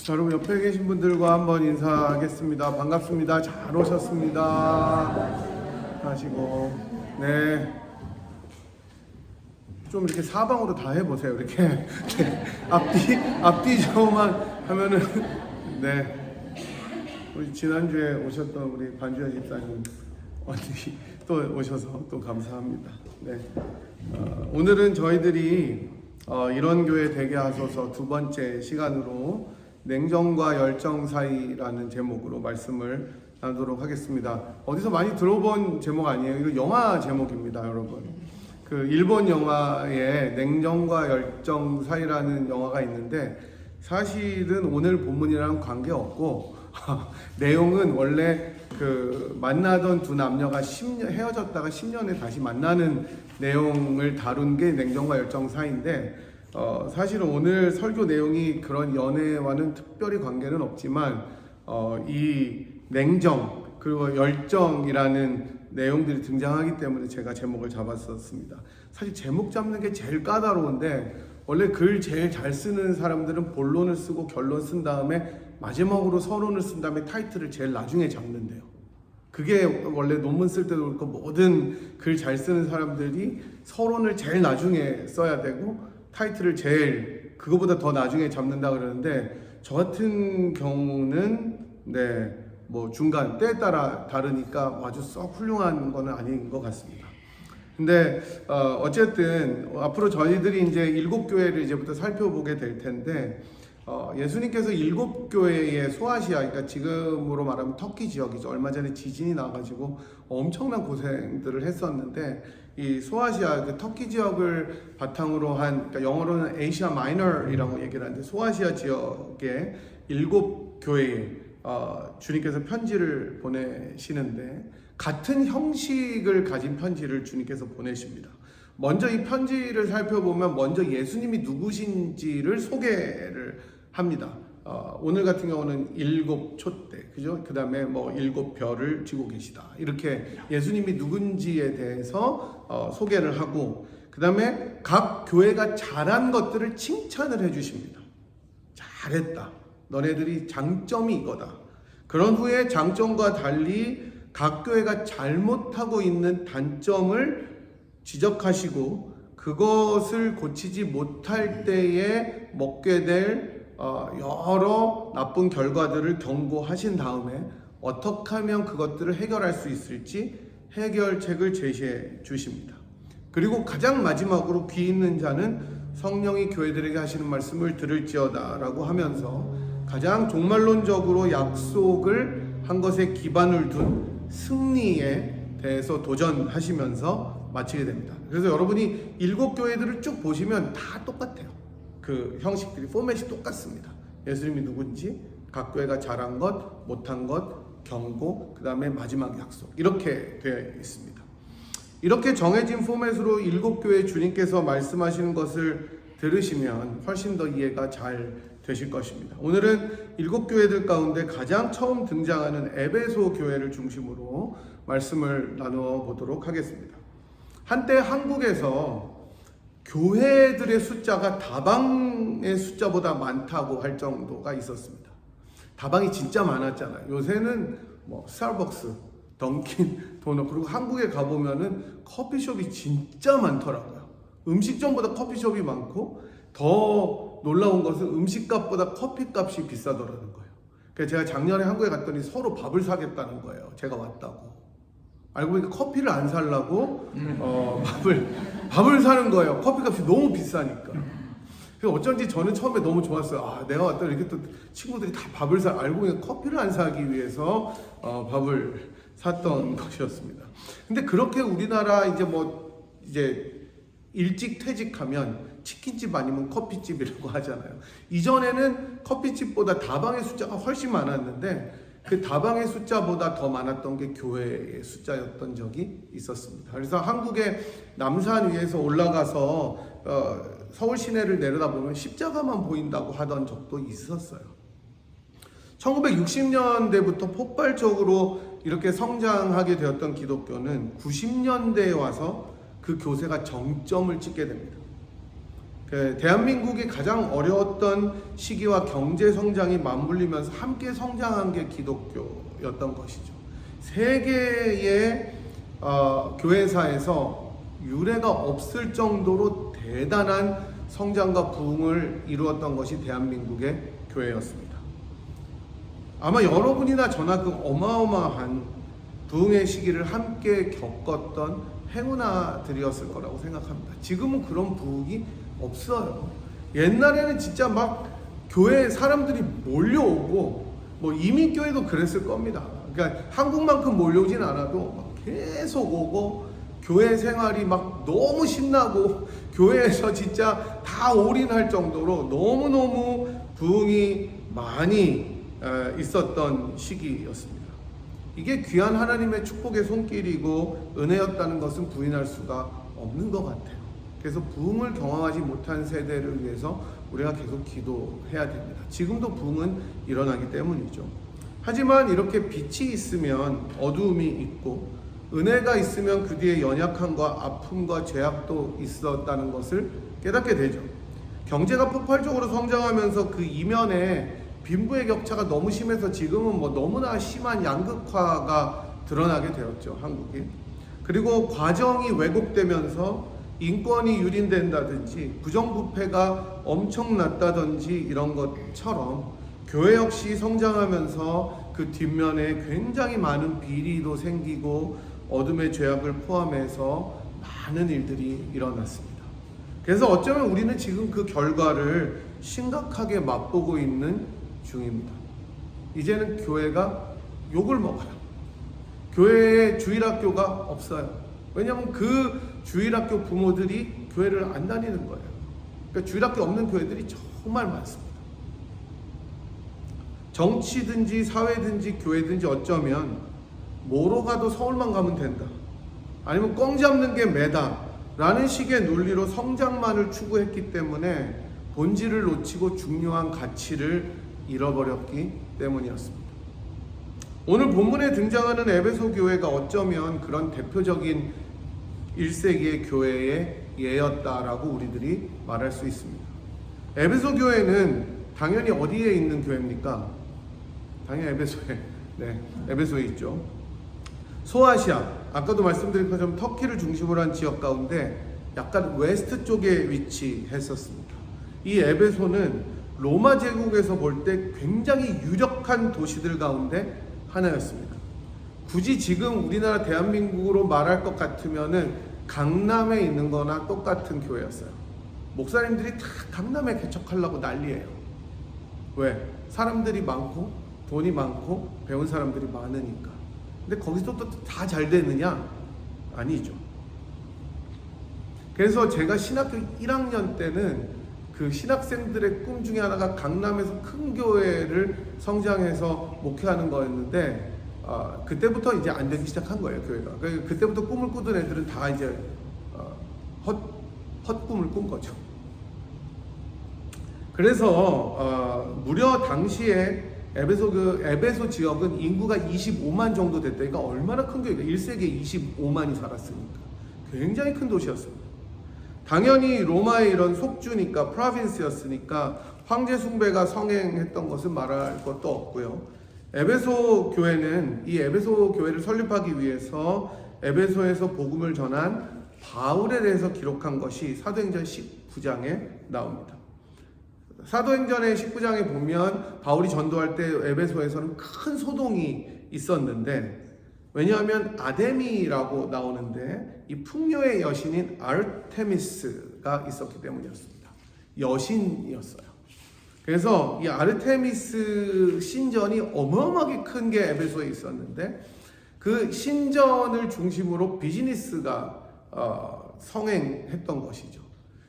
자, 여러분 옆에 계신 분들과 한번 인사하겠습니다. 반갑습니다. 잘 오셨습니다. 하시고 네. 좀 이렇게 사방으로 다 해보세요. 이렇게 네. 앞뒤 좌우만 하면은 네. 우리 지난주에 오셨던 우리 반주현 집사님 언니 또 오셔서 또 감사합니다. 네. 오늘은 저희들이 이런 교회 되게 하소서 두 번째 시간으로 냉정과 열정 사이라는 제목으로 말씀을 나누도록 하겠습니다. 어디서 많이 들어본 제목 아니에요. 이거 영화 제목입니다, 여러분. 그 일본 영화에 냉정과 열정 사이라는 영화가 있는데 사실은 오늘 본문이랑 관계없고 내용은 원래 그 만나던 두 남녀가 10년 헤어졌다가 10년에 다시 만나는 내용을 다룬 게 냉정과 열정 사이인데 사실은 오늘 설교 내용이 그런 연애와는 특별히 관계는 없지만 이 냉정 그리고 열정이라는 내용들이 등장하기 때문에 제가 제목을 잡았었습니다. 사실 제목 잡는 게 제일 까다로운데 원래 글 제일 잘 쓰는 사람들은 본론을 쓰고 결론 쓴 다음에 마지막으로 서론을 쓴 다음에 타이틀을 제일 나중에 잡는데요. 그게 원래 논문 쓸 때도 그렇고 모든 글 잘 쓰는 사람들이 서론을 제일 나중에 써야 되고 타이틀을 제일 그거보다 더 나중에 잡는다 그러는데 저 같은 경우는 네, 뭐 중간 때에 따라 다르니까 아주 썩 훌륭한 거는 아닌 것 같습니다. 근데 어쨌든 앞으로 저희들이 이제 7교회를 이제부터 살펴보게 될 텐데 예수님께서 7교회의 소아시아, 그러니까 지금으로 말하면 터키 지역이죠. 얼마 전에 지진이 나가지고 엄청난 고생들을 했었는데 이 소아시아, 그 터키 지역을 바탕으로 한, 그러니까 영어로는 에이시아 마이너이라고 얘기를 하는데 소아시아 지역의 7교회에 주님께서 편지를 보내시는데 같은 형식을 가진 편지를 주님께서 보내십니다. 먼저 이 편지를 살펴보면 먼저 예수님이 누구신지를 소개를 합니다. 오늘 같은 경우는 7촛대, 그죠? 그 다음에 뭐 7별을 쥐고 계시다. 이렇게 예수님이 누군지에 대해서 소개를 하고, 그 다음에 각 교회가 잘한 것들을 칭찬을 해주십니다. 잘했다. 너네들이 장점이 이거다. 그런 후에 장점과 달리 각 교회가 잘못하고 있는 단점을 지적하시고 그것을 고치지 못할 때에 먹게 될 여러 나쁜 결과들을 경고하신 다음에 어떻게 하면 그것들을 해결할 수 있을지 해결책을 제시해 주십니다. 그리고 가장 마지막으로 귀 있는 자는 성령이 교회들에게 하시는 말씀을 들을지어다 라고 하면서 가장 종말론적으로 약속을 한 것에 기반을 둔 승리에 대해서 도전하시면서 마치게 됩니다. 그래서 여러분이 7교회들을 쭉 보시면 다 똑같아요. 그 형식들이, 포맷이 똑같습니다. 예수님이 누군지, 각 교회가 잘한 것, 못한 것, 경고, 그 다음에 마지막 약속, 이렇게 되어 있습니다. 이렇게 정해진 포맷으로 7교회 주님께서 말씀하시는 것을 들으시면 훨씬 더 이해가 잘 되실 것입니다. 오늘은 7교회들 가운데 가장 처음 등장하는 에베소 교회를 중심으로 말씀을 나누어 보도록 하겠습니다. 한때 한국에서 교회들의 숫자가 다방의 숫자보다 많다고 할 정도가 있었습니다. 다방이 진짜 많았잖아요. 요새는 뭐 스타벅스, 던킨, 도넛, 그리고 한국에 가보면은 커피숍이 진짜 많더라고요. 음식점보다 커피숍이 많고 더 놀라운 것은 음식값보다 커피값이 비싸더라는 거예요. 그래서 제가 작년에 한국에 갔더니 서로 밥을 사겠다는 거예요. 제가 왔다고. 알고 보니까 커피를 안 사려고 밥을 사는 거예요. 커피값이 너무 비싸니까. 그래서 어쩐지 저는 처음에 너무 좋았어요. 내가 왔더니 이렇게 또 친구들이 다 밥을 알고 보니까 커피를 안 사기 위해서 밥을 샀던 것이었습니다. 근데 그렇게 우리나라 이제 일찍 퇴직하면 치킨집 아니면 커피집이라고 하잖아요. 이전에는 커피집보다 다방의 숫자가 훨씬 많았는데 그 다방의 숫자보다 더 많았던 게 교회의 숫자였던 적이 있었습니다. 그래서 한국의 남산 위에서 올라가서 서울 시내를 내려다보면 십자가만 보인다고 하던 적도 있었어요. 1960년대부터 폭발적으로 이렇게 성장하게 되었던 기독교는 90년대에 와서 그 교세가 정점을 찍게 됩니다. 대한민국이 가장 어려웠던 시기와 경제 성장이 맞물리면서 함께 성장한 게 기독교였던 것이죠. 세계의 교회사에서 유례가 없을 정도로 대단한 성장과 부흥을 이루었던 것이 대한민국의 교회였습니다. 아마 여러분이나 저나 그 어마어마한 부흥의 시기를 함께 겪었던 행운아들이었을 거라고 생각합니다. 지금은 그런 부흥이 없어요. 옛날에는 진짜 막 교회에 사람들이 몰려오고, 뭐 이민교회도 그랬을 겁니다. 그러니까 한국만큼 몰려오진 않아도 막 계속 오고, 교회 생활이 막 너무 신나고, 교회에서 진짜 다 올인할 정도로 너무너무 부흥이 많이 있었던 시기였습니다. 이게 귀한 하나님의 축복의 손길이고 은혜였다는 것은 부인할 수가 없는 것 같아요. 그래서 부흥을 경험하지 못한 세대를 위해서 우리가 계속 기도해야 됩니다. 지금도 부흥은 일어나기 때문이죠. 하지만 이렇게 빛이 있으면 어두움이 있고, 은혜가 있으면 그 뒤에 연약함과 아픔과 죄악도 있었다는 것을 깨닫게 되죠. 경제가 폭발적으로 성장하면서 그 이면에 빈부의 격차가 너무 심해서 지금은 뭐 너무나 심한 양극화가 드러나게 되었죠, 한국이. 그리고 과정이 왜곡되면서 인권이 유린된다든지 부정부패가 엄청났다든지 이런 것처럼 교회 역시 성장하면서 그 뒷면에 굉장히 많은 비리도 생기고 어둠의 죄악을 포함해서 많은 일들이 일어났습니다. 그래서 어쩌면 우리는 지금 그 결과를 심각하게 맛보고 있는 중입니다. 이제는 교회가 욕을 먹어요. 교회에 주일학교가 없어요. 왜냐하면 그 주일학교 부모들이 교회를 안 다니는 거예요. 그러니까 주일학교 없는 교회들이 정말 많습니다. 정치든지 사회든지 교회든지 어쩌면 뭐로 가도 서울만 가면 된다, 아니면 꽝 잡는 게 매다 라는 식의 논리로 성장만을 추구했기 때문에 본질을 놓치고 중요한 가치를 잃어버렸기 때문이었습니다. 오늘 본문에 등장하는 에베소 교회가 어쩌면 그런 대표적인 1세기의 교회의 예였다라고 우리들이 말할 수 있습니다. 에베소 교회는 당연히 어디에 있는 교회입니까? 당연히 에베소에 있죠. 소아시아, 아까도 말씀드린 것처럼 터키를 중심으로 한 지역 가운데 약간 웨스트 쪽에 위치했었습니다. 이 에베소는 로마 제국에서 볼 때 굉장히 유력한 도시들 가운데 하나였습니다. 굳이 지금 우리나라 대한민국으로 말할 것 같으면은 강남에 있는 거나 똑같은 교회였어요. 목사님들이 다 강남에 개척하려고 난리예요. 왜? 사람들이 많고 돈이 많고 배운 사람들이 많으니까. 근데 거기서 또 다 잘 되느냐? 아니죠. 그래서 제가 신학교 1학년 때는 그 신학생들의 꿈 중에 하나가 강남에서 큰 교회를 성장해서 목회하는 거였는데, 그때부터 이제 안 되기 시작한 거예요, 교회가. 그때부터 꿈을 꾸던 애들은 다 이제 헛꿈을 꾼 거죠. 그래서 무려 당시에 에베소 지역은 인구가 25만 정도 됐다. 그러니까 얼마나 큰 교회가 1세기에 25만이 살았으니까 굉장히 큰 도시였습니다. 당연히 로마의 이런 속주니까, 프로빈스였으니까 황제 숭배가 성행했던 것은 말할 것도 없고요. 에베소 교회는 이 에베소 교회를 설립하기 위해서 에베소에서 복음을 전한 바울에 대해서 기록한 것이 사도행전 19장에 나옵니다. 사도행전의 19장에 보면 바울이 전도할 때 에베소에서는 큰 소동이 있었는데, 왜냐하면 아데미라고 나오는데 이 풍요의 여신인 아르테미스가 있었기 때문이었습니다. 여신이었어요. 그래서 이 아르테미스 신전이 어마어마하게 큰 게 에베소에 있었는데, 그 신전을 중심으로 비즈니스가 성행했던 것이죠.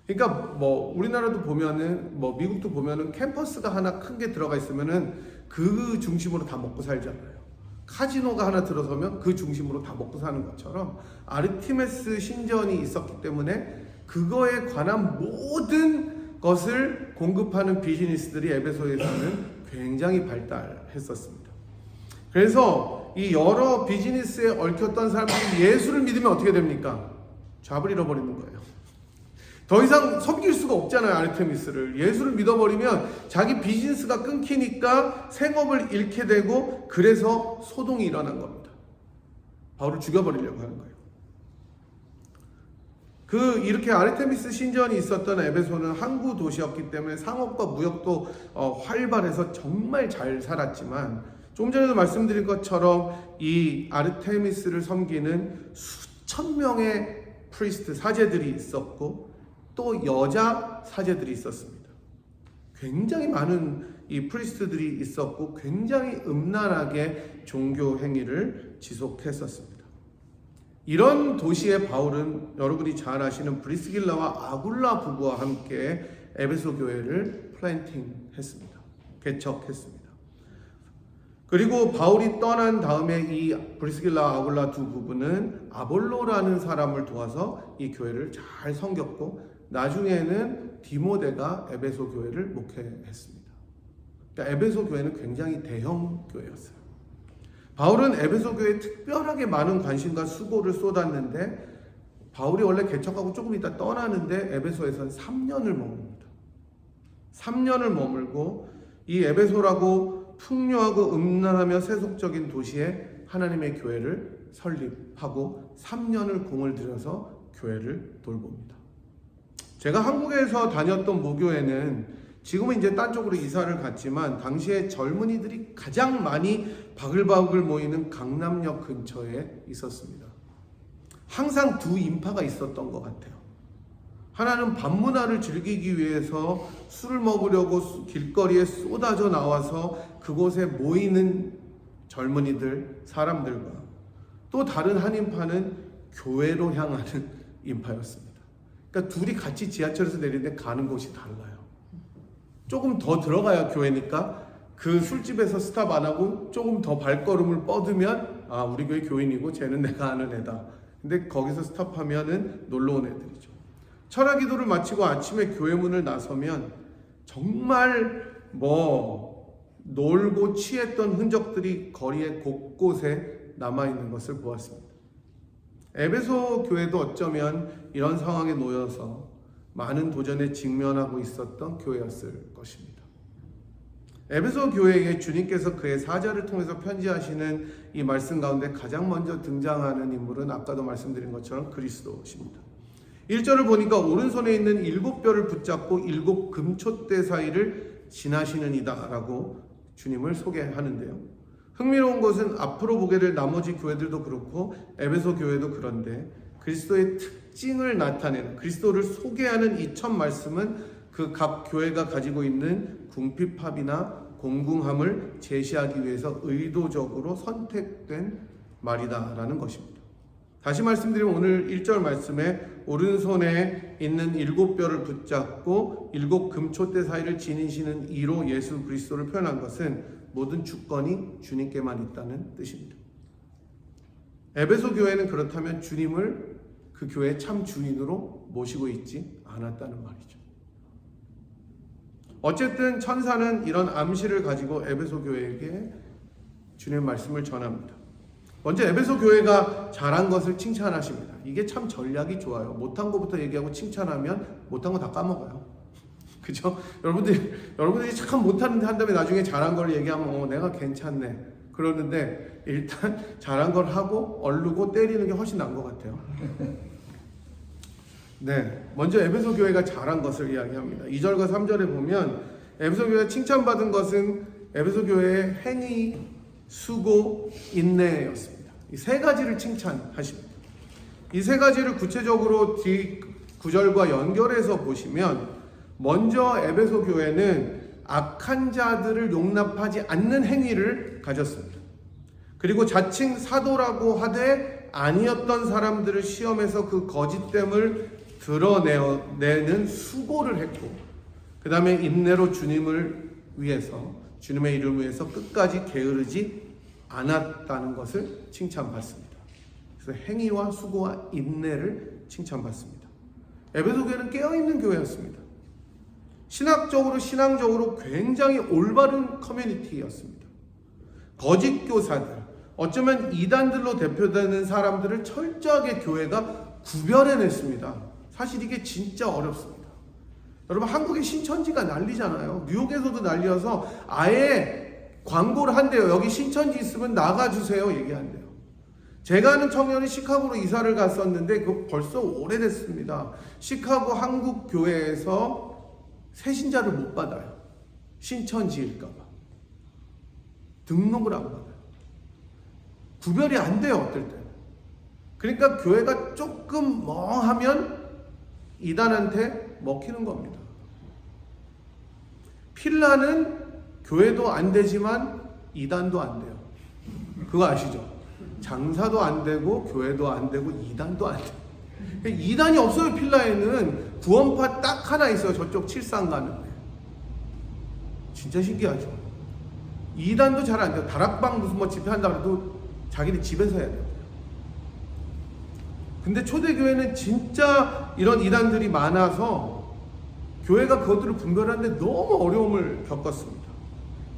그러니까 뭐 우리나라도 보면은, 뭐 미국도 보면은 캠퍼스가 하나 큰 게 들어가 있으면은 그 중심으로 다 먹고 살잖아요. 카지노가 하나 들어서면 그 중심으로 다 먹고 사는 것처럼 아르테미스 신전이 있었기 때문에 그거에 관한 모든 것을 공급하는 비즈니스들이 에베소에서는 굉장히 발달했었습니다. 그래서 이 여러 비즈니스에 얽혔던 사람들이 예수를 믿으면 어떻게 됩니까? 잡을 잃어버리는 거예요. 더 이상 섬길 수가 없잖아요. 아르테미스를. 예수를 믿어버리면 자기 비즈니스가 끊기니까 생업을 잃게 되고, 그래서 소동이 일어난 겁니다. 바울을 죽여버리려고 하는 거예요. 이렇게 아르테미스 신전이 있었던 에베소는 항구 도시였기 때문에 상업과 무역도 활발해서 정말 잘 살았지만, 조금 전에도 말씀드린 것처럼 이 아르테미스를 섬기는 수천 명의 프리스트, 사제들이 있었고 또 여자 사제들이 있었습니다. 굉장히 많은 이 프리스트들이 있었고 굉장히 음란하게 종교 행위를 지속했었습니다. 이런 도시에 바울은 여러분이 잘 아시는 브리스길라와 아굴라 부부와 함께 에베소 교회를 플랜팅했습니다. 개척했습니다. 그리고 바울이 떠난 다음에 이 브리스길라 아굴라 두 부부는 아볼로라는 사람을 도와서 이 교회를 잘 섬겼고, 나중에는 디모데가 에베소 교회를 목회했습니다. 그러니까 에베소 교회는 굉장히 대형 교회였어요. 바울은 에베소 교회에 특별하게 많은 관심과 수고를 쏟았는데, 바울이 원래 개척하고 조금 있다 떠나는데 에베소에서는 3년을 머뭅니다. 3년을 머물고 이 에베소라고 풍요하고 음란하며 세속적인 도시에 하나님의 교회를 설립하고 3년을 공을 들여서 교회를 돌봅니다. 제가 한국에서 다녔던 모교회는 지금은 이제 딴 쪽으로 이사를 갔지만, 당시에 젊은이들이 가장 많이 바글바글 모이는 강남역 근처에 있었습니다. 항상 두 인파가 있었던 것 같아요. 하나는 밤문화를 즐기기 위해서 술을 먹으려고 길거리에 쏟아져 나와서 그곳에 모이는 젊은이들, 사람들과, 또 다른 한 인파는 교회로 향하는 인파였습니다. 그러니까 둘이 같이 지하철에서 내리는데 가는 곳이 달라요. 조금 더 들어가야 교회니까 그 술집에서 스탑 안 하고 조금 더 발걸음을 뻗으면, 아, 우리 교회 교인이고 쟤는 내가 아는 애다. 근데 거기서 스탑하면은 놀러 온 애들이죠. 철학 기도를 마치고 아침에 교회 문을 나서면 정말 놀고 취했던 흔적들이 거리에 곳곳에 남아있는 것을 보았습니다. 에베소 교회도 어쩌면 이런 상황에 놓여서 많은 도전에 직면하고 있었던 교회였을 것입니다. 에베소 교회에 주님께서 그의 사자를 통해서 편지하시는 이 말씀 가운데 가장 먼저 등장하는 인물은 아까도 말씀드린 것처럼 그리스도십니다. 1절을 보니까 오른손에 있는 7뼈를 붙잡고 7 금촛대 사이를 지나시는 이다 라고 주님을 소개하는데요. 흥미로운 것은 앞으로 보게 될 나머지 교회들도 그렇고 에베소 교회도 그런데, 그리스도의 특징을 나타내는, 그리스도를 소개하는 이 첫 말씀은 그 각 교회가 가지고 있는 궁핍함이나 공궁함을 제시하기 위해서 의도적으로 선택된 말이다라는 것입니다. 다시 말씀드리면 오늘 1절 말씀에 오른손에 있는 7뼈를 붙잡고 7 금촛대 사이를 지니시는 이로 예수 그리스도를 표현한 것은 모든 주권이 주님께만 있다는 뜻입니다. 에베소 교회는 그렇다면 주님을 그 교회의 참 주인으로 모시고 있지 않았다는 말이죠. 어쨌든 천사는 이런 암시를 가지고 에베소 교회에게 주님의 말씀을 전합니다. 먼저 에베소 교회가 잘한 것을 칭찬하십니다. 이게 참 전략이 좋아요. 못한 것부터 얘기하고 칭찬하면 못한 거 다 까먹어요. 그죠? 여러분들이 참 못하는데 한 다음에 나중에 잘한 걸 얘기하면 내가 괜찮네 그러는데, 일단 잘한 걸 하고 얼르고 때리는 게 훨씬 나은 것 같아요. 네, 먼저 에베소 교회가 잘한 것을 이야기합니다. 2절과 3절에 보면 에베소 교회가 칭찬받은 것은 에베소 교회의 행위, 수고, 인내였습니다. 이 세 가지를 칭찬하십니다. 이 세 가지를 구체적으로 뒤 9절과 연결해서 보시면, 먼저 에베소 교회는 악한 자들을 용납하지 않는 행위를 가졌습니다. 그리고 자칭 사도라고 하되 아니었던 사람들을 시험해서 그 거짓됨을 드러내는 수고를 했고, 그 다음에 인내로 주님을 위해서, 주님의 이름을 위해서 끝까지 게으르지 않았다는 것을 칭찬받습니다. 그래서 행위와 수고와 인내를 칭찬받습니다. 에베소 교회는 깨어있는 교회였습니다. 신앙적으로 굉장히 올바른 커뮤니티였습니다. 거짓 교사들, 어쩌면 이단들로 대표되는 사람들을 철저하게 교회가 구별해냈습니다. 사실 이게 진짜 어렵습니다. 여러분, 한국의 신천지가 난리잖아요. 뉴욕에서도 난리여서 아예 광고를 한대요. 여기 신천지 있으면 나가주세요 얘기한대요. 제가 아는 청년이 시카고로 이사를 갔었는데 그거 벌써 오래됐습니다. 시카고 한국교회에서 새신자를 못 받아요. 신천지일까봐. 등록을 안 받아요. 구별이 안 돼요, 어떨 때는. 그러니까 교회가 조금 멍하면 이단한테 먹히는 겁니다. 필라는 교회도 안 되지만 이단도 안 돼요. 그거 아시죠? 장사도 안 되고 교회도 안 되고 이단도 안 돼요. 이단이 없어요. 필라에는 구원파 딱 하나 있어요. 저쪽 칠산 가는데. 진짜 신기하죠. 이단도 잘 안 돼요. 다락방 무슨 뭐 집회한다고 해도 자기네 집에서 해야 돼요. 근데 초대교회는 진짜 이런 이단들이 많아서 교회가 그것들을 분별하는데 너무 어려움을 겪었습니다.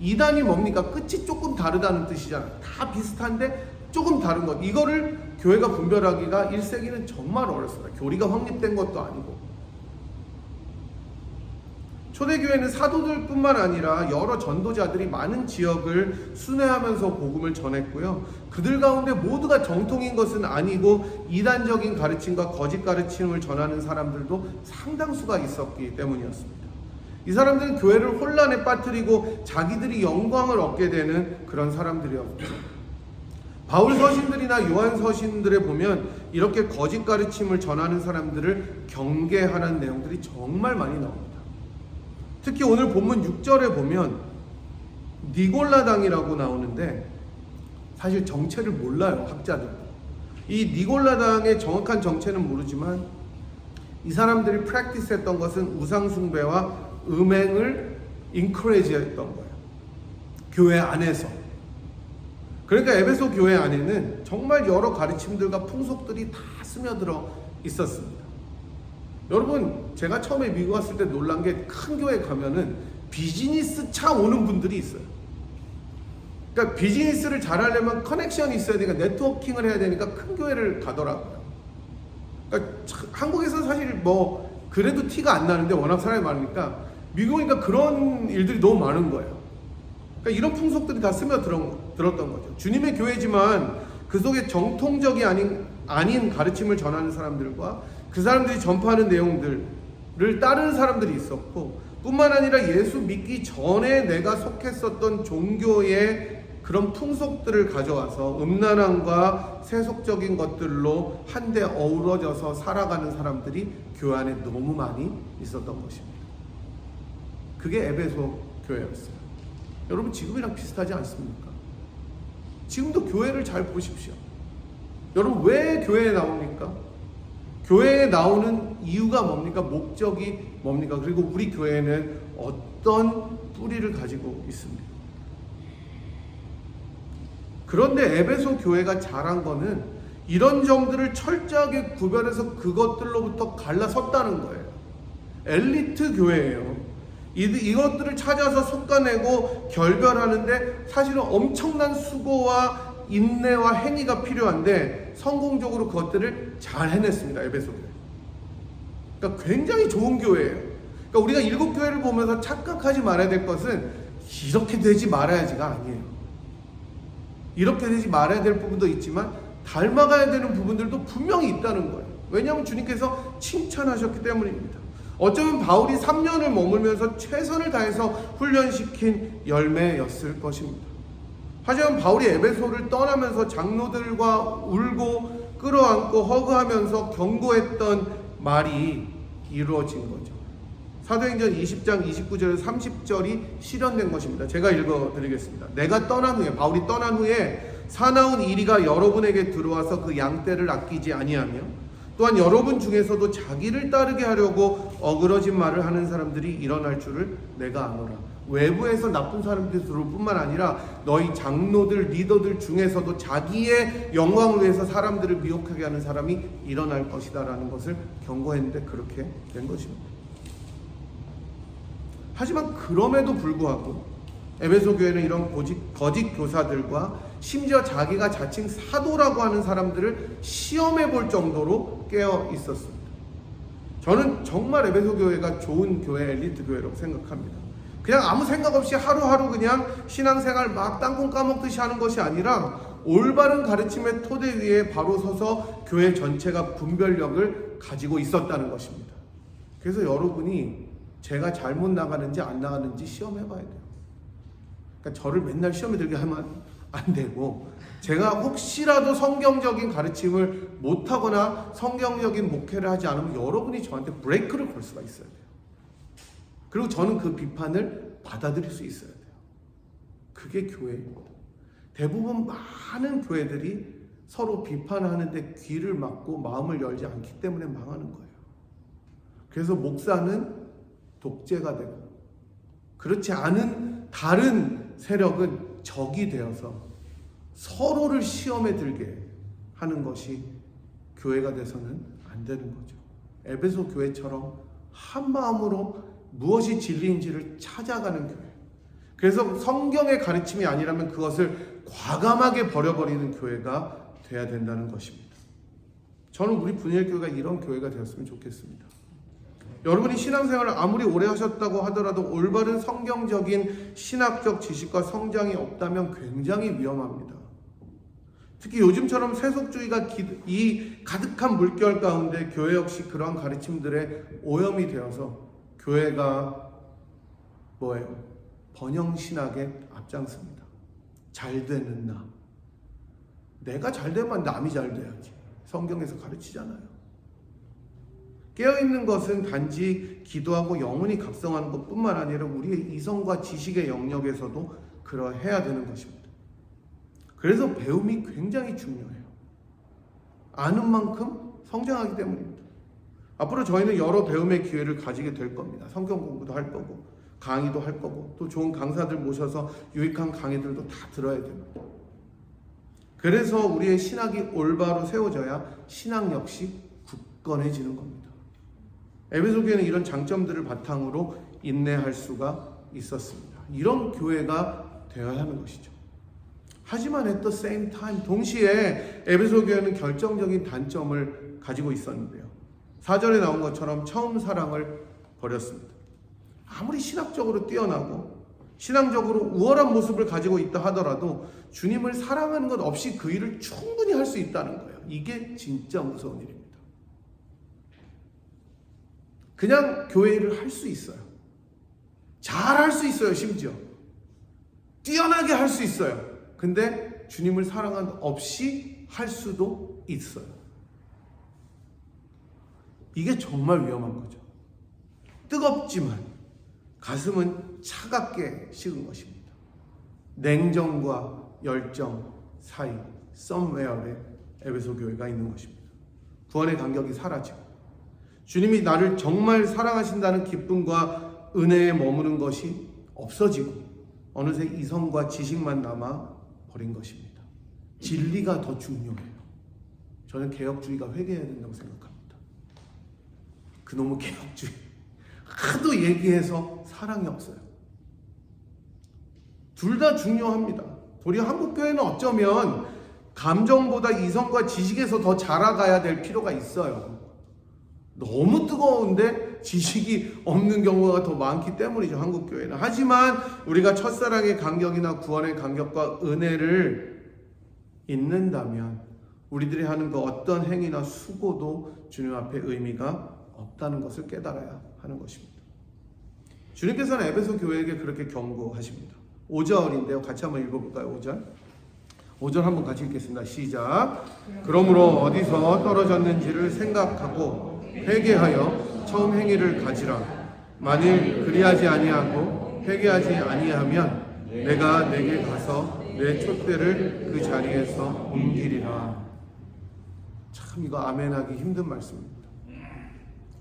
이단이 뭡니까? 끝이 조금 다르다는 뜻이잖아요. 다 비슷한데 조금 다른 것. 이거를 교회가 분별하기가 1세기는 정말 어렵습니다. 교리가 확립된 것도 아니고. 초대교회는 사도들뿐만 아니라 여러 전도자들이 많은 지역을 순회하면서 복음을 전했고요. 그들 가운데 모두가 정통인 것은 아니고 이단적인 가르침과 거짓 가르침을 전하는 사람들도 상당수가 있었기 때문이었습니다. 이 사람들은 교회를 혼란에 빠뜨리고 자기들이 영광을 얻게 되는 그런 사람들이었죠. 바울 서신들이나 요한 서신들에 보면 이렇게 거짓 가르침을 전하는 사람들을 경계하는 내용들이 정말 많이 나옵니다. 특히 오늘 본문 6절에 보면 니골라당이라고 나오는데 사실 정체를 몰라요, 학자들도. 이 니골라당의 정확한 정체는 모르지만 이 사람들이 프랙티스 했던 것은 우상숭배와 음행을 인커레이지 했던 거예요. 교회 안에서. 그러니까 에베소 교회 안에는 정말 여러 가르침들과 풍속들이 다 스며들어 있었습니다. 여러분, 제가 처음에 미국 왔을 때 놀란 게 큰 교회 가면은 비즈니스 차 오는 분들이 있어요. 그러니까 비즈니스를 잘하려면 커넥션이 있어야 되니까 네트워킹을 해야 되니까 큰 교회를 가더라고요. 그러니까 한국에서 사실 뭐 그래도 티가 안 나는데 워낙 사람이 많으니까 미국이니까 그런 일들이 너무 많은 거예요. 그러니까 이런 풍속들이 다 스며들었던 거죠. 주님의 교회지만 그 속에 정통적이 아닌 가르침을 전하는 사람들과 그 사람들이 전파하는 내용들을 따르는 사람들이 있었고, 뿐만 아니라 예수 믿기 전에 내가 속했었던 종교의 그런 풍속들을 가져와서 음란함과 세속적인 것들로 한데 어우러져서 살아가는 사람들이 교회 안에 너무 많이 있었던 것입니다. 그게 에베소 교회였어요. 여러분, 지금이랑 비슷하지 않습니까? 지금도 교회를 잘 보십시오. 여러분, 왜 교회에 나옵니까? 교회에 나오는 이유가 뭡니까? 목적이 뭡니까? 그리고 우리 교회는 어떤 뿌리를 가지고 있습니까? 그런데 에베소 교회가 잘한 거는 이런 점들을 철저하게 구별해서 그것들로부터 갈라섰다는 거예요. 엘리트 교회예요. 이것들을 찾아서 솎아내고 결별하는데 사실은 엄청난 수고와 인내와 행위가 필요한데 성공적으로 그것들을 잘 해냈습니다. 에베소 교회. 그러니까 굉장히 좋은 교회예요. 그러니까 우리가 일곱 교회를 보면서 착각하지 말아야 될 것은 이렇게 되지 말아야지가 아니에요. 이렇게 되지 말아야 될 부분도 있지만 닮아가야 되는 부분들도 분명히 있다는 거예요. 왜냐하면 주님께서 칭찬하셨기 때문입니다. 어쩌면 바울이 3년을 머물면서 최선을 다해서 훈련시킨 열매였을 것입니다. 하지만 바울이 에베소를 떠나면서 장로들과 울고 끌어안고 허그하면서 경고했던 말이 이루어진 거죠. 사도행전 20장 29절에서 30절이 실현된 것입니다. 제가 읽어드리겠습니다. 내가 떠난 후에, 바울이 떠난 후에 사나운 이리가 여러분에게 들어와서 그 양떼를 아끼지 아니하며 또한 여러분 중에서도 자기를 따르게 하려고 어그러진 말을 하는 사람들이 일어날 줄을 내가 아노라. 외부에서 나쁜 사람들이 들어올 뿐만 아니라 너희 장로들, 리더들 중에서도 자기의 영광을 위해서 사람들을 미혹하게 하는 사람이 일어날 것이다 라는 것을 경고했는데 그렇게 된 것입니다. 하지만 그럼에도 불구하고 에베소 교회는 이런 거짓 교사들과 심지어 자기가 자칭 사도라고 하는 사람들을 시험해 볼 정도로 깨어 있었습니다. 저는 정말 에베소 교회가 좋은 교회, 엘리트 교회라고 생각합니다. 그냥 아무 생각 없이 하루하루 그냥 신앙생활 막 땅콩 까먹듯이 하는 것이 아니라 올바른 가르침의 토대 위에 바로 서서 교회 전체가 분별력을 가지고 있었다는 것입니다. 그래서 여러분이 제가 잘못 나가는지 안 나가는지 시험해 봐야 돼요. 그러니까 저를 맨날 시험에 들게 하면 안 되고, 제가 혹시라도 성경적인 가르침을 못하거나 성경적인 목회를 하지 않으면 여러분이 저한테 브레이크를 걸 수가 있어야 돼요. 그리고 저는 그 비판을 받아들일 수 있어야 돼요. 그게 교회입니다. 대부분 많은 교회들이 서로 비판하는데 귀를 막고 마음을 열지 않기 때문에 망하는 거예요. 그래서 목사는 독재가 되고, 그렇지 않은 다른 세력은 적이 되어서 서로를 시험에 들게 하는 것이 교회가 돼서는 안 되는 거죠. 에베소 교회처럼 한 마음으로 무엇이 진리인지를 찾아가는 교회. 그래서 성경의 가르침이 아니라면 그것을 과감하게 버려버리는 교회가 돼야 된다는 것입니다. 저는 우리 분일교회가 이런 교회가 되었으면 좋겠습니다. 여러분이 신앙생활을 아무리 오래 하셨다고 하더라도 올바른 성경적인 신학적 지식과 성장이 없다면 굉장히 위험합니다. 특히 요즘처럼 세속주의가 이 가득한 물결 가운데 교회 역시 그러한 가르침들에 오염이 되어서 교회가 뭐예요? 번영신학에 앞장섭니다. 잘 되는 나. 내가 잘 되면 남이 잘 돼야지. 성경에서 가르치잖아요. 깨어있는 것은 단지 기도하고 영혼이 각성하는 것뿐만 아니라 우리의 이성과 지식의 영역에서도 그러해야 되는 것입니다. 그래서 배움이 굉장히 중요해요. 아는 만큼 성장하기 때문입니다. 앞으로 저희는 여러 배움의 기회를 가지게 될 겁니다. 성경 공부도 할 거고, 강의도 할 거고, 또 좋은 강사들 모셔서 유익한 강의들도 다 들어야 됩니다. 그래서 우리의 신학이 올바로 세워져야 신학 역시 굳건해지는 겁니다. 에베소 교회는 이런 장점들을 바탕으로 인내할 수가 있었습니다. 이런 교회가 되어야 하는 것이죠. 하지만 at the same time, 동시에 에베소 교회는 결정적인 단점을 가지고 있었는데요. 4절에 나온 것처럼 처음 사랑을 버렸습니다. 아무리 신학적으로 뛰어나고 신앙적으로 우월한 모습을 가지고 있다 하더라도 주님을 사랑하는 것 없이 그 일을 충분히 할 수 있다는 거예요. 이게 진짜 무서운 일입니다. 그냥 교회 일을 할 수 있어요. 잘 할 수 있어요. 심지어 뛰어나게 할 수 있어요. 근데 주님을 사랑한 것 없이 할 수도 있어요. 이게 정말 위험한 거죠. 뜨겁지만 가슴은 차갑게 식은 것입니다. 냉정과 열정 사이 somewhere에 에베소 교회가 있는 것입니다. 구원의 간격이 사라지고 주님이 나를 정말 사랑하신다는 기쁨과 은혜에 머무는 것이 없어지고 어느새 이성과 지식만 남아 버린 것입니다. 진리가 더 중요해요. 저는 개혁주의가 회개해야 된다고 생각합니다. 그놈의 개혁주의 하도 얘기해서 사랑이 없어요. 둘 다 중요합니다. 우리 한국교회는 어쩌면 감정보다 이성과 지식에서 더 자라가야 될 필요가 있어요. 너무 뜨거운데 지식이 없는 경우가 더 많기 때문이죠, 한국교회는. 하지만 우리가 첫사랑의 간격이나 구원의 간격과 은혜를 잊는다면 우리들이 하는 그 어떤 행위나 수고도 주님 앞에 의미가 없다는 것을 깨달아야 하는 것입니다. 주님께서는 에베소 교회에게 그렇게 경고하십니다. 5절인데요. 같이 한번 읽어볼까요? 5절 한번 같이 읽겠습니다. 시작. 그러므로 어디서 떨어졌는지를 생각하고 회개하여 처음 행위를 가지라. 만일 그리하지 아니하고 회개하지 아니하면 내가 내게 가서 내 촛대를 그 자리에서 옮기리라. 참 이거 아멘하기 힘든 말씀입니다.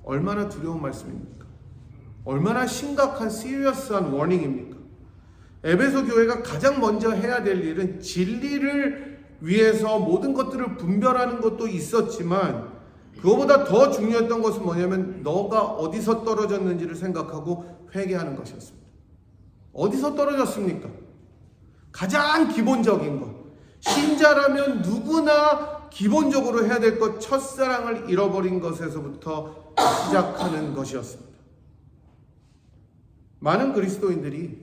얼마나 두려운 말씀입니까? 얼마나 심각한 시리어스한 워닝입니까? 에베소 교회가 가장 먼저 해야 될 일은 진리를 위해서 모든 것들을 분별하는 것도 있었지만 그거보다 더 중요했던 것은 뭐냐면 너가 어디서 떨어졌는지를 생각하고 회개하는 것이었습니다. 어디서 떨어졌습니까? 가장 기본적인 것. 신자라면 누구나 기본적으로 해야 될 것, 첫사랑을 잃어버린 것에서부터 시작하는 것이었습니다. 많은 그리스도인들이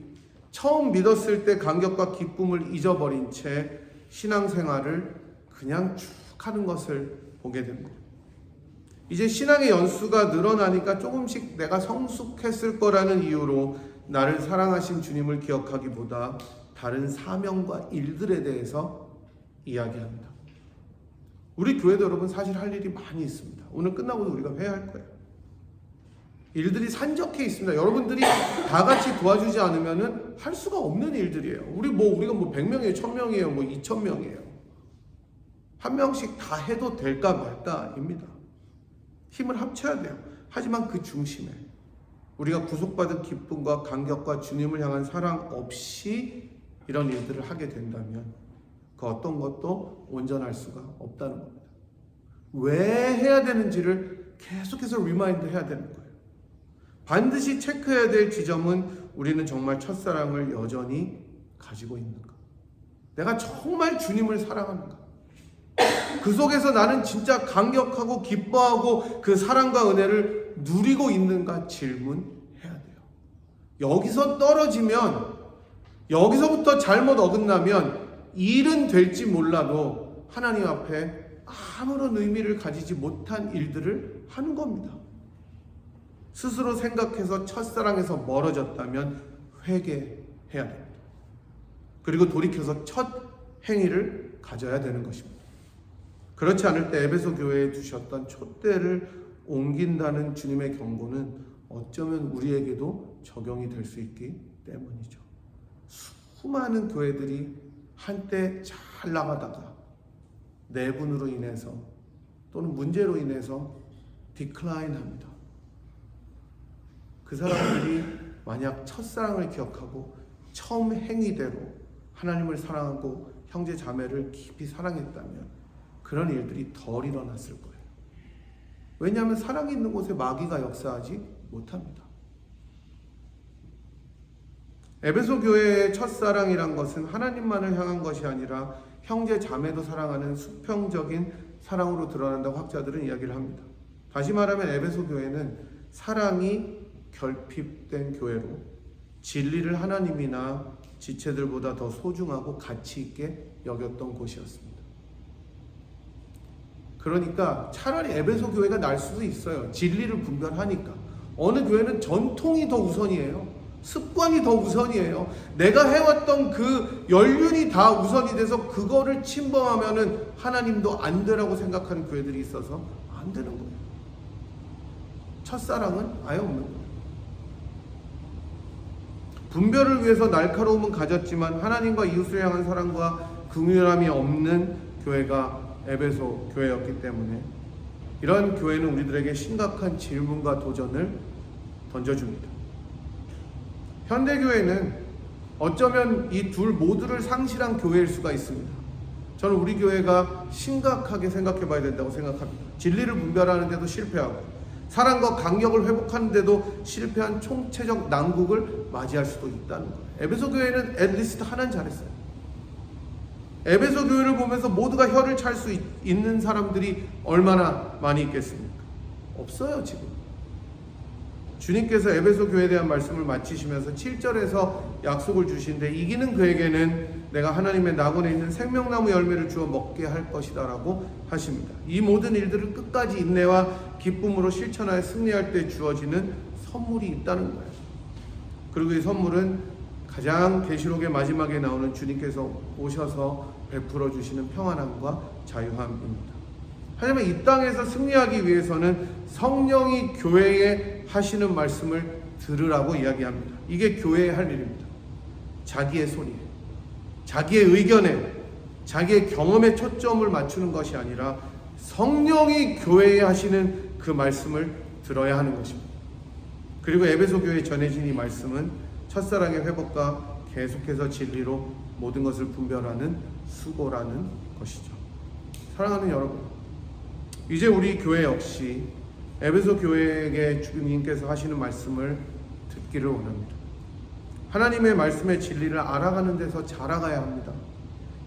처음 믿었을 때 감격과 기쁨을 잊어버린 채 신앙생활을 그냥 쭉 하는 것을 보게 됩니다. 이제 신앙의 연수가 늘어나니까 조금씩 내가 성숙했을 거라는 이유로 나를 사랑하신 주님을 기억하기보다 다른 사명과 일들에 대해서 이야기합니다. 우리 교회도 여러분 사실 할 일이 많이 있습니다. 오늘 끝나고도 우리가 회의할 거예요. 일들이 산적해 있습니다. 여러분들이 다 같이 도와주지 않으면은 할 수가 없는 일들이에요. 우리가 100명이에요, 1000명이에요, 2000명이에요. 한 명씩 다 해도 될까 말까입니다. 힘을 합쳐야 돼요. 하지만 그 중심에 우리가 구속받은 기쁨과 감격과 주님을 향한 사랑 없이 이런 일들을 하게 된다면 그 어떤 것도 온전할 수가 없다는 겁니다. 왜 해야 되는지를 계속해서 리마인드 해야 되는 거예요. 반드시 체크해야 될 지점은 우리는 정말 첫사랑을 여전히 가지고 있는가? 내가 정말 주님을 사랑하는가? 그 속에서 나는 진짜 감격하고 기뻐하고 그 사랑과 은혜를 누리고 있는가 질문해야 돼요. 여기서 떨어지면, 여기서부터 잘못 어긋나면 일은 될지 몰라도 하나님 앞에 아무런 의미를 가지지 못한 일들을 하는 겁니다. 스스로 생각해서 첫사랑에서 멀어졌다면 회개해야 됩니다. 그리고 돌이켜서 첫 행위를 가져야 되는 것입니다. 그렇지 않을 때 에베소 교회에 두셨던 촛대를 옮긴다는 주님의 경고는 어쩌면 우리에게도 적용이 될 수 있기 때문이죠. 수많은 교회들이 한때 잘 나가다가 내분으로 인해서 또는 문제로 인해서 디클라인합니다. 그 사람들이 만약 첫사랑을 기억하고 처음 행위대로 하나님을 사랑하고 형제 자매를 깊이 사랑했다면 그런 일들이 덜 일어났을 거예요. 왜냐하면 사랑이 있는 곳에 마귀가 역사하지 못합니다. 에베소 교회의 첫사랑이란 것은 하나님만을 향한 것이 아니라 형제 자매도 사랑하는 수평적인 사랑으로 드러난다고 학자들은 이야기를 합니다. 다시 말하면 에베소 교회는 사랑이 결핍된 교회로 진리를 하나님이나 지체들보다 더 소중하고 가치 있게 여겼던 곳이었습니다. 그러니까 차라리 에베소 교회가 날 수도 있어요. 진리를 분별하니까. 어느 교회는 전통이 더 우선이에요. 습관이 더 우선이에요. 내가 해왔던 그 연륜이 다 우선이 돼서 그거를 침범하면은 하나님도 안 되라고 생각하는 교회들이 있어서 안 되는 거예요. 첫사랑은 아예 없는 거예요. 분별을 위해서 날카로움은 가졌지만 하나님과 이웃을 향한 사랑과 긍휼함이 없는 교회가 에베소 교회였기 때문에 이런 교회는 우리들에게 심각한 질문과 도전을 던져줍니다. 현대교회는 어쩌면 이 둘 모두를 상실한 교회일 수가 있습니다. 저는 우리 교회가 심각하게 생각해 봐야 된다고 생각합니다. 진리를 분별하는데도 실패하고 사랑과 강력을 회복하는데도 실패한 총체적 난국을 맞이할 수도 있다는 거예요. 에베소 교회는 앳리스트 하나는 잘했어요. 에베소 교회를 보면서 모두가 혀를 찰 수 있는 사람들이 얼마나 많이 있겠습니까? 없어요, 지금. 주님께서 에베소 교회에 대한 말씀을 마치시면서 7절에서 약속을 주신데 이기는 그에게는 내가 하나님의 낙원에 있는 생명나무 열매를 주어 먹게 할 것이다 라고 하십니다. 이 모든 일들을 끝까지 인내와 기쁨으로 실천하여 승리할 때 주어지는 선물이 있다는 거예요. 그리고 이 선물은 가장 계시록의 마지막에 나오는 주님께서 오셔서 베풀어 주시는 평안함과 자유함입니다. 하지만 이 땅에서 승리하기 위해서는 성령이 교회에 하시는 말씀을 들으라고 이야기합니다. 이게 교회의 할 일입니다. 자기의 소리에, 자기의 의견에, 자기의 경험에 초점을 맞추는 것이 아니라 성령이 교회에 하시는 그 말씀을 들어야 하는 것입니다. 그리고 에베소 교회에 전해진 이 말씀은 첫사랑의 회복과 계속해서 진리로 모든 것을 분별하는 수고라는 것이죠. 사랑하는 여러분, 이제 우리 교회 역시 에베소 교회에게 주님께서 하시는 말씀을 듣기를 원합니다. 하나님의 말씀의 진리를 알아가는 데서 자라가야 합니다.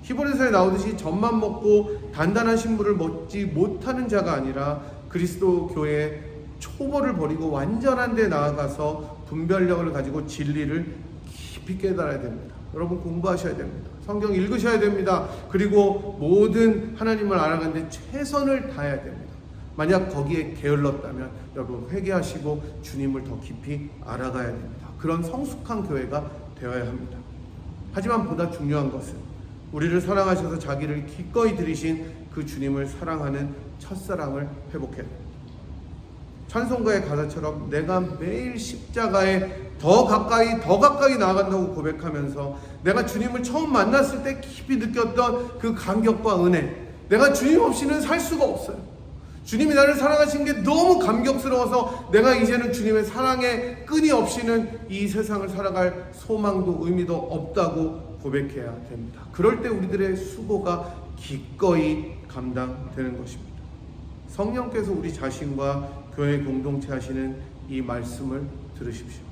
히브리서에 나오듯이 젖만 먹고 단단한 신부를 먹지 못하는 자가 아니라 그리스도 교회의 초보를 버리고 완전한 데 나아가서 분별력을 가지고 진리를 깊이 깨달아야 됩니다. 여러분 공부하셔야 됩니다. 성경 읽으셔야 됩니다. 그리고 모든 하나님을 알아가는데 최선을 다해야 됩니다. 만약 거기에 게을렀다면 여러분 회개하시고 주님을 더 깊이 알아가야 됩니다. 그런 성숙한 교회가 되어야 합니다. 하지만 보다 중요한 것은 우리를 사랑하셔서 자기를 기꺼이 들이신 그 주님을 사랑하는 첫사랑을 회복해야 됩니다. 찬송가의 가사처럼 내가 매일 십자가에 더 가까이 나아간다고 고백하면서 내가 주님을 처음 만났을 때 깊이 느꼈던 그 감격과 은혜, 내가 주님 없이는 살 수가 없어요. 주님이 나를 사랑하신 게 너무 감격스러워서 내가 이제는 주님의 사랑의 끈이 없이는 이 세상을 살아갈 소망도 의미도 없다고 고백해야 됩니다. 그럴 때 우리들의 수고가 기꺼이 감당되는 것입니다. 성령께서 우리 자신과 교회 공동체 하시는 이 말씀을 들으십시오.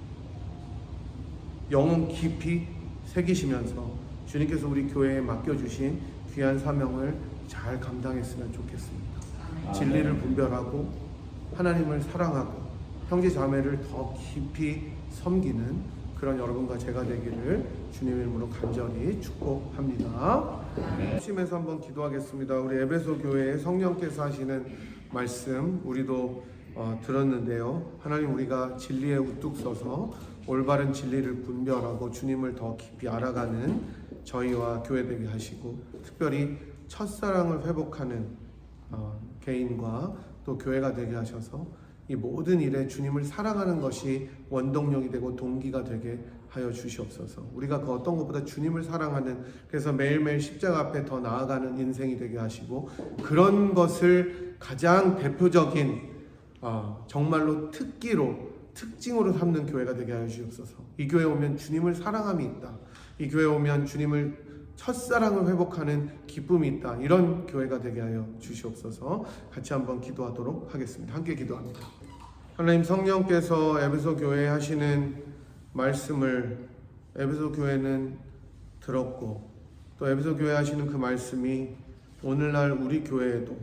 영혼 깊이 새기시면서 주님께서 우리 교회에 맡겨주신 귀한 사명을 잘 감당했으면 좋겠습니다. 진리를 분별하고 하나님을 사랑하고 형제 자매를 더 깊이 섬기는 그런 여러분과 제가 되기를 주님의 이름으로 간절히 축복합니다. 심에서 한번 기도하겠습니다. 우리 에베소 교회에 성령께서 하시는 말씀 우리도 들었는데요. 하나님, 우리가 진리에 우뚝 서서 올바른 진리를 분별하고 주님을 더 깊이 알아가는 저희와 교회 되게 하시고, 특별히 첫사랑을 회복하는 개인과 또 교회가 되게 하셔서 이 모든 일에 주님을 사랑하는 것이 원동력이 되고 동기가 되게 하여 주시옵소서. 우리가 그 어떤 것보다 주님을 사랑하는, 그래서 매일매일 십자가 앞에 더 나아가는 인생이 되게 하시고, 그런 것을 가장 대표적인 정말로 특징으로 삼는 교회가 되게 하여 주시옵소서. 이 교회에 오면 주님을 사랑함이 있다, 이 교회에 오면 주님을 첫사랑을 회복하는 기쁨이 있다, 이런 교회가 되게 하여 주시옵소서. 같이 한번 기도하도록 하겠습니다. 함께 기도합니다. 하나님, 성령께서 에베소 교회에 하시는 말씀을 에베소 교회는 들었고, 또 에베소 교회에 하시는 그 말씀이 오늘날 우리 교회에도,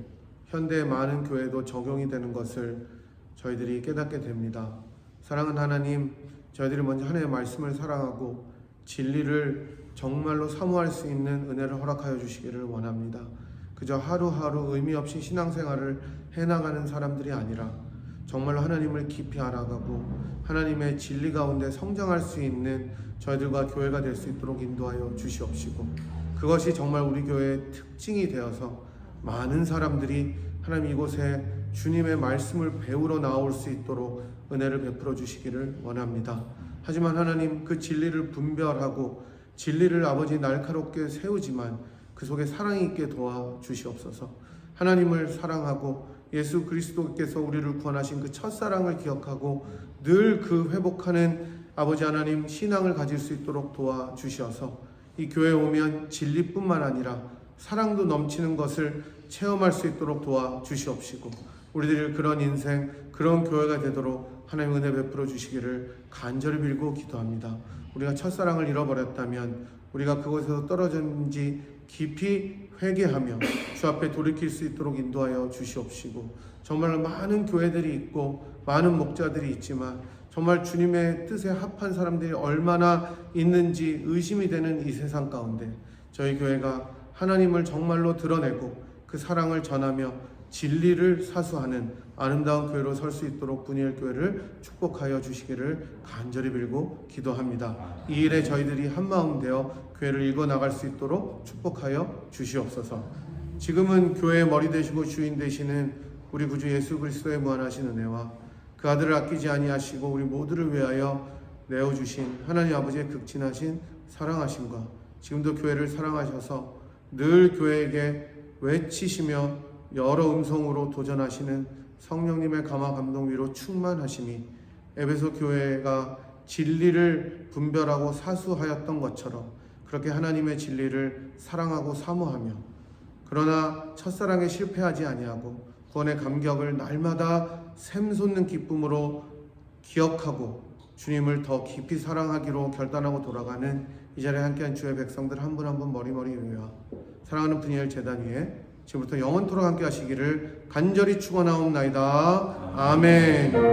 현대의 많은 교회에도 적용이 되는 것을 저희들이 깨닫게 됩니다. 사랑하는 하나님, 저희들이 먼저 하나님의 말씀을 사랑하고 진리를 정말로 사모할 수 있는 은혜를 허락하여 주시기를 원합니다. 그저 하루하루 의미 없이 신앙생활을 해나가는 사람들이 아니라 정말로 하나님을 깊이 알아가고 하나님의 진리 가운데 성장할 수 있는 저희들과 교회가 될 수 있도록 인도하여 주시옵시고, 그것이 정말 우리 교회의 특징이 되어서 많은 사람들이 하나님 이곳에 주님의 말씀을 배우러 나올 수 있도록 은혜를 베풀어 주시기를 원합니다. 하지만 하나님, 그 진리를 분별하고 진리를 아버지 날카롭게 세우지만 그 속에 사랑이 있게 도와주시옵소서. 하나님을 사랑하고 예수 그리스도께서 우리를 구원하신 그 첫사랑을 기억하고 늘 그 회복하는 아버지 하나님 신앙을 가질 수 있도록 도와주셔서 이 교회에 오면 진리뿐만 아니라 사랑도 넘치는 것을 체험할 수 있도록 도와주시옵시고, 우리들이 그런 인생, 그런 교회가 되도록 하나님 은혜 베풀어 주시기를 간절히 빌고 기도합니다. 우리가 첫사랑을 잃어버렸다면 우리가 그곳에서 떨어졌는지 깊이 회개하며 주 앞에 돌이킬 수 있도록 인도하여 주시옵시고, 정말 많은 교회들이 있고 많은 목자들이 있지만 정말 주님의 뜻에 합한 사람들이 얼마나 있는지 의심이 되는 이 세상 가운데 저희 교회가 하나님을 정말로 드러내고 그 사랑을 전하며 진리를 사수하는 아름다운 교회로 설 수 있도록 분이엘 교회를 축복하여 주시기를 간절히 빌고 기도합니다. 이 일에 저희들이 한마음 되어 교회를 이뤄나갈 수 있도록 축복하여 주시옵소서. 지금은 교회의 머리 되시고 주인 되시는 우리 구주 예수 그리스도의 무한하신 은혜와 그 아들을 아끼지 아니하시고 우리 모두를 위하여 내어주신 하나님 아버지의 극진하신 사랑하심과 지금도 교회를 사랑하셔서 늘 교회에게 외치시며 여러 음성으로 도전하시는 성령님의 감화 감동 위로 충만하심이 에베소 교회가 진리를 분별하고 사수하였던 것처럼 그렇게 하나님의 진리를 사랑하고 사모하며, 그러나 첫사랑에 실패하지 아니하고 구원의 감격을 날마다 샘솟는 기쁨으로 기억하고 주님을 더 깊이 사랑하기로 결단하고 돌아가는 이 자리에 함께한 주의 백성들 한 분 한 분 머리머리 위와 사랑하는 푸니엘 재단 위에 지금부터 영원토록 함께 하시기를 간절히 축원하옵나이다. 아멘.